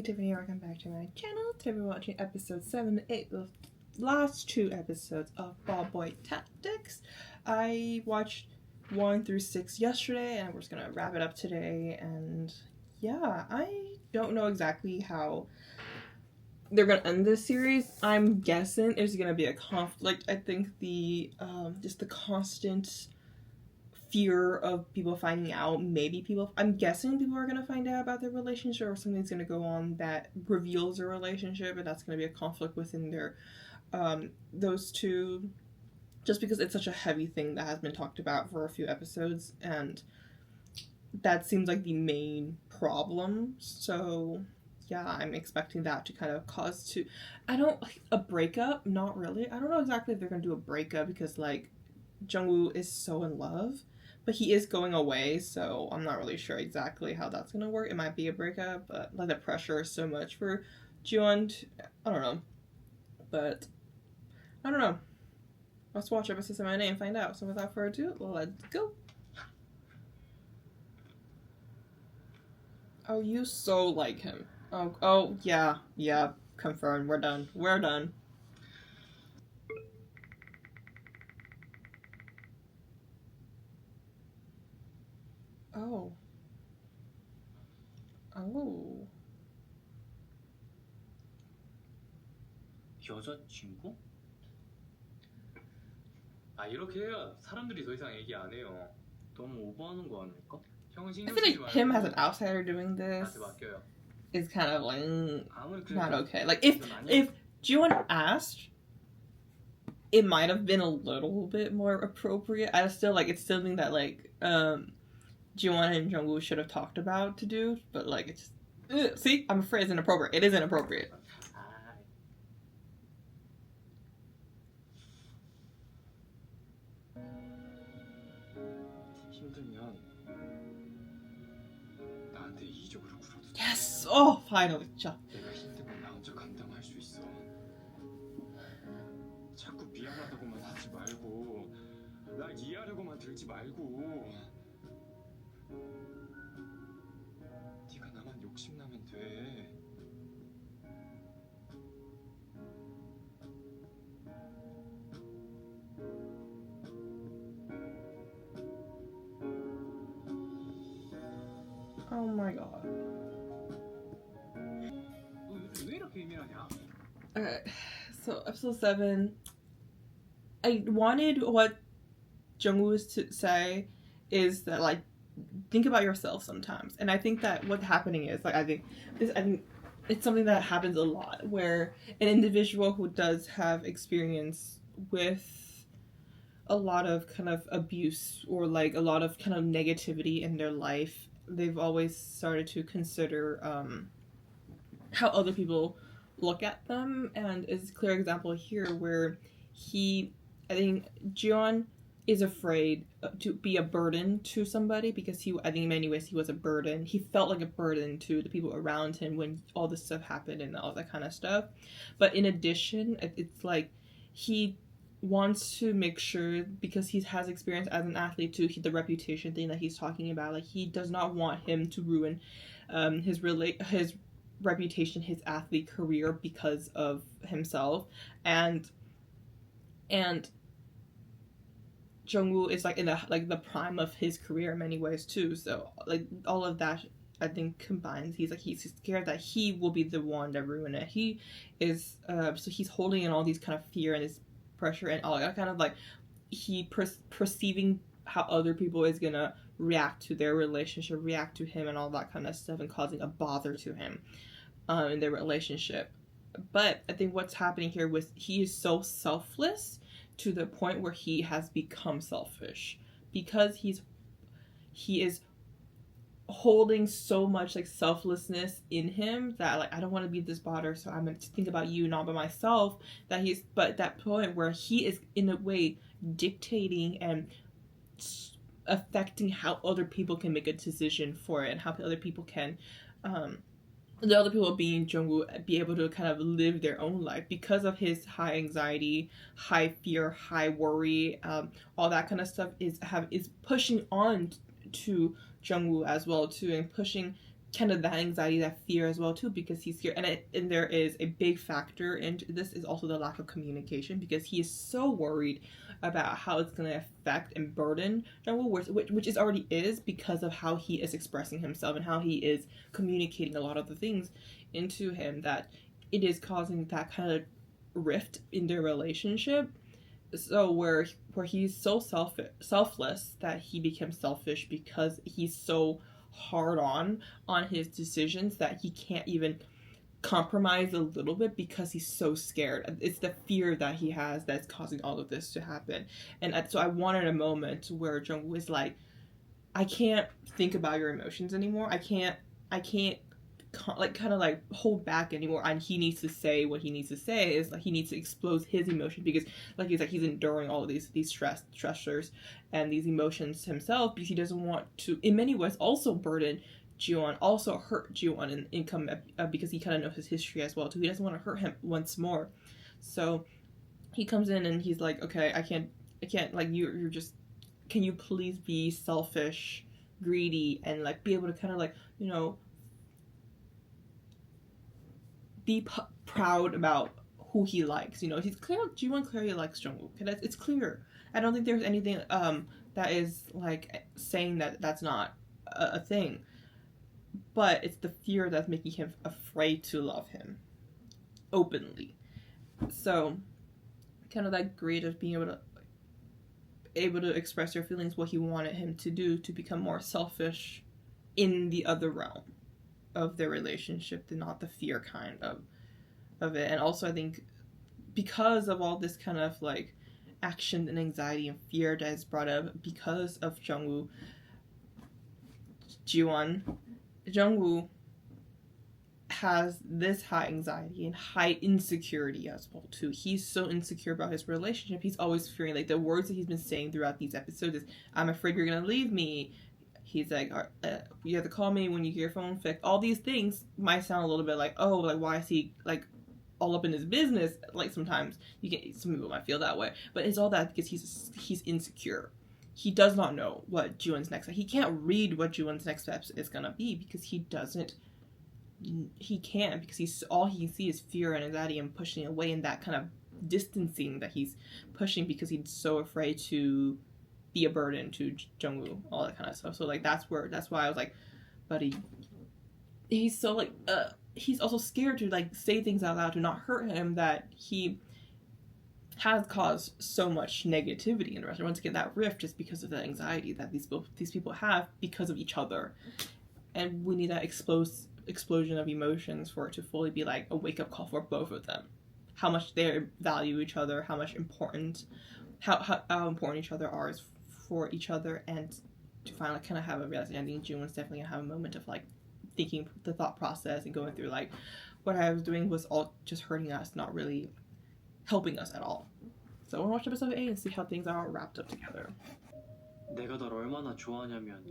me, Tiffany. Welcome back to my channel. Today we're watching episode 7 and 8, the last 2 episodes of Ballboy Tactics. I watched 1 through 6 yesterday, and we're just gonna wrap it up today. And yeah, I don't know exactly how they're gonna end this series. I'm guessing there's gonna be a conflict. I think the just the constant fear of people finding out, I'm guessing people are gonna find out about their relationship, or something's gonna go on that reveals a relationship, and that's gonna be a conflict within their those two, just because it's such a heavy thing that has been talked about for a few episodes, and that seems like the main problem. So yeah, I'm expecting that to kind of cause a breakup. Not really. I don't know exactly if they're gonna do a breakup, because like Jungwoo is so in love, but he is going away, so I'm not really sure exactly how that's gonna work. It might be a breakup, but like the pressure is so much for Jiwon. I don't know, but I don't know. Let's watch episode 7 and 8 and find out. So without further ado, let's go. Oh, you so like him. Oh yeah, confirmed. We're done. Oh. 여자친구? 아, 이렇게 해야 사람들이 더 이상 얘기 안 해요. 너무 오버하는 거 아닐까? 형은 I 신경 feel 쓰지 like him as an 말고 outsider doing this 나한테 맡겨요. is kind of like 아무리 not 그래도 okay. Like if 이건 아니야. Jiwon asked, it might have been a little bit more appropriate. I still like it's something that like Jiwon and Jungwoo should have talked about to do, but like it's see, I'm afraid it's inappropriate. It is inappropriate. 힘들면 나한테 이적으로 굴어도 돼. Yes. Oh, finally. 내가 힘든 건 나 혼자 감당할 수 있어. 자꾸 미안하다고만 하지 말고 날 이해하려고만 들지 말고 네가 나만 욕심나면 돼. Oh my god. 왜 이렇게 예민하냐? Alright, so episode 7. I wanted what Jungwoo was to say is that like think about yourself sometimes, and I think that what's happening is like I think it's something that happens a lot, where an individual who does have experience with a lot of kind of abuse or like a lot of kind of negativity in their life, they've always started to consider how other people look at them, and is a clear example here where I think Jiwon is afraid to be a burden to somebody, because I think in many ways he was a burden. He felt like a burden to the people around him when all this stuff happened and all that kind of stuff. But in addition, it's like he wants to make sure, because he has experience as an athlete too, the reputation thing that he's talking about, like he does not want him to ruin his reputation, his athlete career, because of himself. And Jungwoo is like in the prime of his career in many ways too, so like all of that I think combines. He's scared that he will be the one that ruin it. He is so he's holding in all these kind of fear and his pressure and all that kind of like he perceiving how other people is gonna react to their relationship, react to him and all that kind of stuff, and causing a bother to him in their relationship. But I think what's happening here was he is so selfless to the point where he has become selfish, because he is holding so much like selflessness in him that like I don't want to be this bother, so I'm going to think about you, not about myself. But at that point where he is in a way dictating and affecting how other people can make a decision for it, and how other people can the other people being Jungwoo be able to kind of live their own life, because of his high anxiety, high fear, high worry, all that kind of stuff is pushing on to Jungwoo as well too, and pushing kind of that anxiety, that fear as well too, because he's scared. And there is a big factor into this is also the lack of communication, because he is so worried about how it's going to affect and burden Jungwoo, which is already is, because of how he is expressing himself and how he is communicating a lot of the things into him, that it is causing that kind of rift in their relationship. So where he's so selfless that he becomes selfish, because he's so hard on his decisions that he can't even compromise a little bit because he's so scared. It's the fear that he has that's causing all of this to happen. And so I wanted a moment where Jungwoo is like, I can't think about your emotions anymore. I can't like kind of like hold back anymore, and he needs to say what he needs to say. Is like he needs to explode his emotion, because like he's enduring all of these stressors and these emotions himself, because he doesn't want to in many ways also burden Jiwon, also hurt Jiwon in come because he kind of knows his history as well too. He doesn't want to hurt him once more. So he comes in and he's like, okay, I can't like you're just, can you please be selfish, greedy, and like be able to kind of like, you know, be proud about who he likes. You know, he's clear. Jiwon clearly likes Jungwoo. It's clear. I don't think there's anything that is like saying that that's not a thing. But it's the fear that's making him afraid to love him openly. So, kind of that greed of being able to express your feelings, what he wanted him to do to become more selfish in the other realm of their relationship, and not the fear kind of it. And also I think because of all this kind of like action and anxiety and fear that is brought up because of Jungwoo has this high anxiety and high insecurity as well too. He's so insecure about his relationship. He's always fearing, like the words that he's been saying throughout these episodes is, I'm afraid you're gonna leave me. He's like, you have to call me when you get your phone fixed. All these things might sound a little bit like, oh, like why is he like all up in his business? Like sometimes some people might feel that way, but it's all that because he's insecure. He does not know what Jiwon's next step. He can't read what Jiwon's next step is gonna be, because he can't, because all he can see is fear and anxiety and pushing away, and that kind of distancing that he's pushing, because he's so afraid to be a burden to Jungwoo, all that kind of stuff. So like that's why I was like, buddy, he's so like he's also scared to like say things out loud to not hurt him, that he has caused so much negativity in the restaurant. Once again, that rift is because of the anxiety that these people have because of each other, and we need that explosion of emotions for it to fully be like a wake-up call for both of them, how much they value each other, how important each other are for each other, and to finally kind of have a realization. I think Jiwon's definitely gonna have a moment of like thinking the thought process and going through like, what I was doing was all just hurting us, not really helping us at all. So I want to watch episode 8 and see how things are wrapped up together. 내가 널 얼마나 좋아하냐면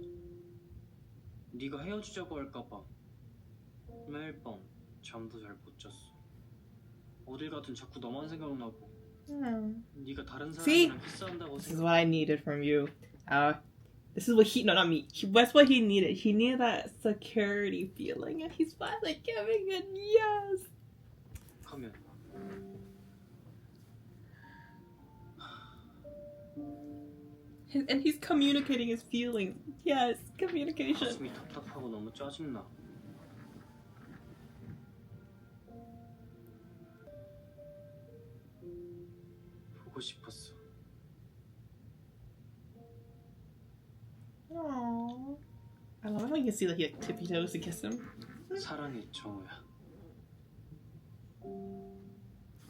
네가 헤어지자고 할까봐 매일 밤 잠도 잘 못 잤어. 어딜 가든 자꾸 너만 생각나고. 네가 다른 사람이랑 키스한다고 This is what I needed from you. This is what not me. That's what he needed. He needed that security feeling, and he's finally giving it. Yes. 하면 And he's communicating his feelings. Yes, communication. 가슴이 답답하고 너무 짜증나. 보고 싶었어. Aww. I love how you can see that he like tippy toes to kiss him. 사랑해, 정우야.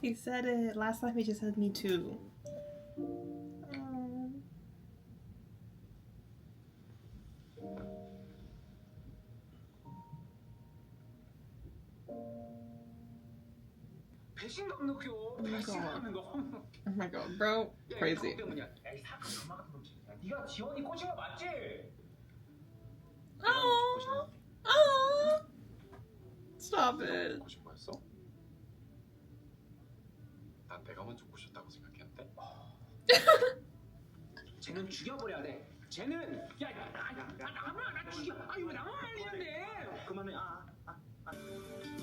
He said it. Last time he just said me too. 배신감 느껴. 배신감이 너무. Oh my god, bro. Crazy. 네가 지원이 꼬신 거 맞지? Oh. Stop it. 꼬신 거였어? 난 내가 먼저 꼬셨다고 생각했는데. 쟤는 죽여버려야 돼. 쟤는 나만 죽여. 아니 왜 나만 말리는데? 그만해.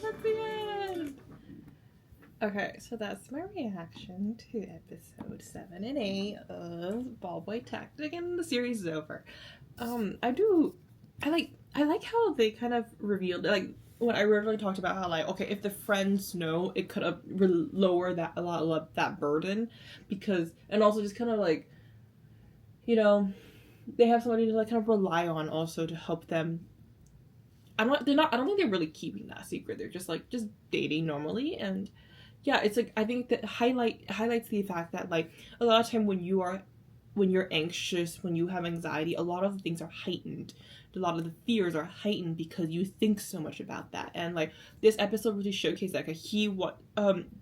That's the end. Okay, so that's my reaction to episode 7 and 8 of Ballboy Tactic, and the series is over. I like how they kind of revealed, like, when I originally talked about how, like, okay, if the friends know, it could have lowered that a lot of that burden, because, and also just kind of like, you know, they have somebody to like kind of rely on also to help them. I don't think they're really keeping that secret. They're just dating normally, and yeah, it's like, I think that highlights the fact that, like, a lot of time when you're anxious, when you have anxiety, a lot of things are heightened. A lot of the fears are heightened because you think so much about that. And like, this episode really showcased that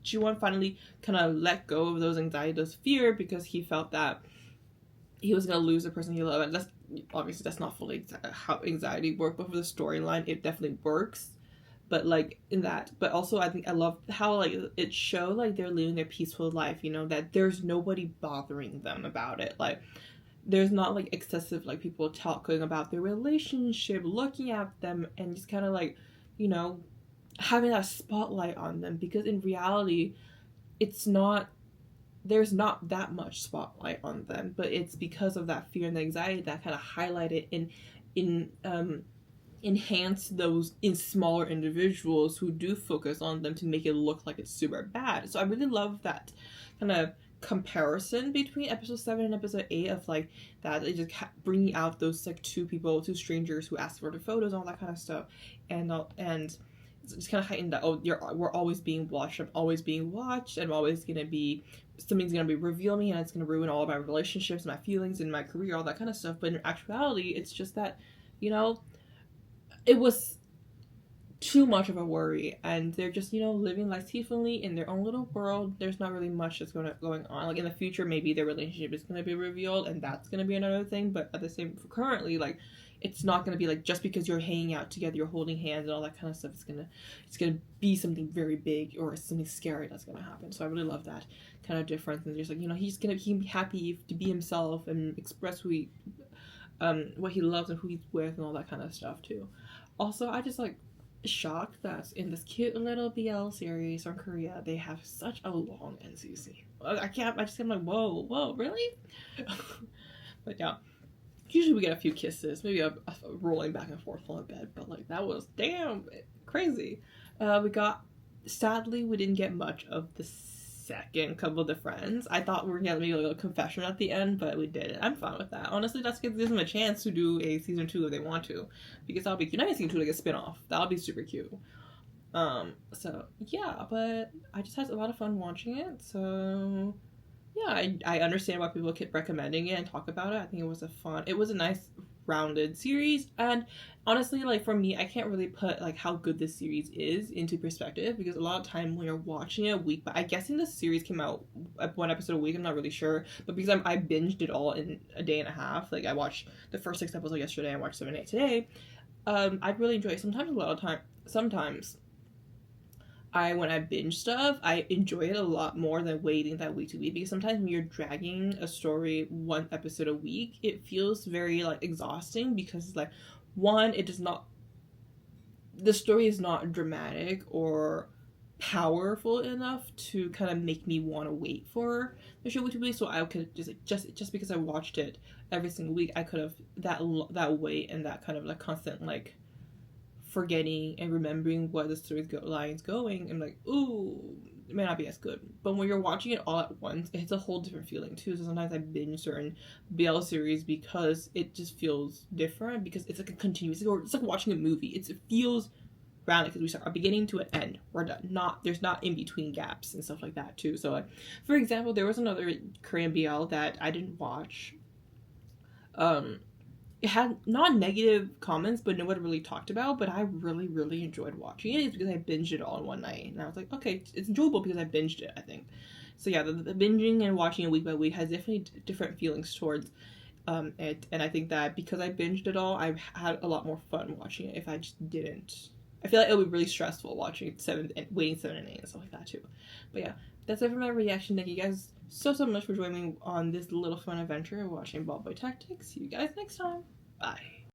Ji-won finally kind of let go of those anxiety, those fear, because he felt that he was gonna lose the person he loved. And that's not fully how anxiety works, but for the storyline, it definitely works. But like in that, but also I think I love how like it showed like they're living their peaceful life, you know, that there's nobody bothering them about it. Like, there's not like excessive like people talking about their relationship, looking at them, and just kind of like, you know, having that spotlight on them, because in reality there's not that much spotlight on them, but it's because of that fear and anxiety that kind of highlighted enhance those in smaller individuals who do focus on them to make it look like it's super bad. So I really love that kind of comparison between episode 7 and episode 8 of like that, it just bringing out those like two strangers who asked for the photos, all that kind of stuff, and it's kind of heightened that, we're always being watched, I'm always being watched, I'm always gonna be, something's gonna be reveal me, and it's gonna ruin all of my relationships, my feelings, and my career, all that kind of stuff. But in actuality, it's just that, you know, it was too much of a worry, and they're just, you know, living life peacefully in their own little world. There's not really much that's going on. Like, in the future, maybe their relationship is going to be revealed, and that's going to be another thing, but at the same, currently, like, it's not going to be like, just because you're hanging out together, you're holding hands and all that kind of stuff, it's gonna be something very big or something scary that's going to happen. So I really love that kind of difference, and just like, you know, he's happy to be himself and express what he loves and who he's with and all that kind of stuff too. Also, I just like shocked that in this cute little BL series from Korea, they have such a long NCC. I'm like, whoa, really? But yeah, usually we get a few kisses, maybe a rolling back and forth on the bed, but like, that was damn crazy. Sadly, we didn't get much of the second couple of the friends. I thought we were gonna make like a confession at the end, but we didn't. I'm fine with that. Honestly, that's gives them a chance to do a season 2 if they want to, because that'll be cute. Not a season 2, like a spin-off. That'll be super cute. So yeah, but I just had a lot of fun watching it. So yeah, I understand why people keep recommending it and talk about it. I think it was a nice rounded series, and honestly, like, for me, I can't really put like how good this series is into perspective, because a lot of time when you're watching it a week, but I guessing this series came out one episode a week, I'm not really sure, but because I binged it all in a day and a half, like I watched the first 6 episodes yesterday and watched 7 and 8 today, I really enjoy it. Sometimes when I binge stuff, I enjoy it a lot more than waiting that week to week, because sometimes when you're dragging a story 1 episode a week, it feels very like exhausting, because like, one, the story is not dramatic or powerful enough to kind of make me want to wait for the show week to week. So I could just because I watched it every single week, I could have that wait and that kind of like constant like forgetting and remembering what the story's line's going, and like, ooh, it may not be as good. But when you're watching it all at once, it's a whole different feeling too. So sometimes I binge certain BL series because it just feels different, because it's like a continuous, it's like watching a movie. It feels rounded because we start a beginning to an end. We're done. There's not in between gaps and stuff like that too. So like, for example, there was another Korean BL that I didn't watch. It had not negative comments, but nobody really talked about, but I really, really enjoyed watching it. It's because I binged it all in one night, and I was like, okay, it's enjoyable because I binged it, I think. So yeah, the binging and watching it week by week has definitely different feelings towards it, and I think that because I binged it all, I've had a lot more fun watching it. If I just didn't, I feel like it would be really stressful watching waiting 7 and 8 and stuff like that too. But yeah, that's it for my reaction. Thank you guys so much for joining me on this little fun adventure of watching Ballboy Tactics. See you guys next time. Bye.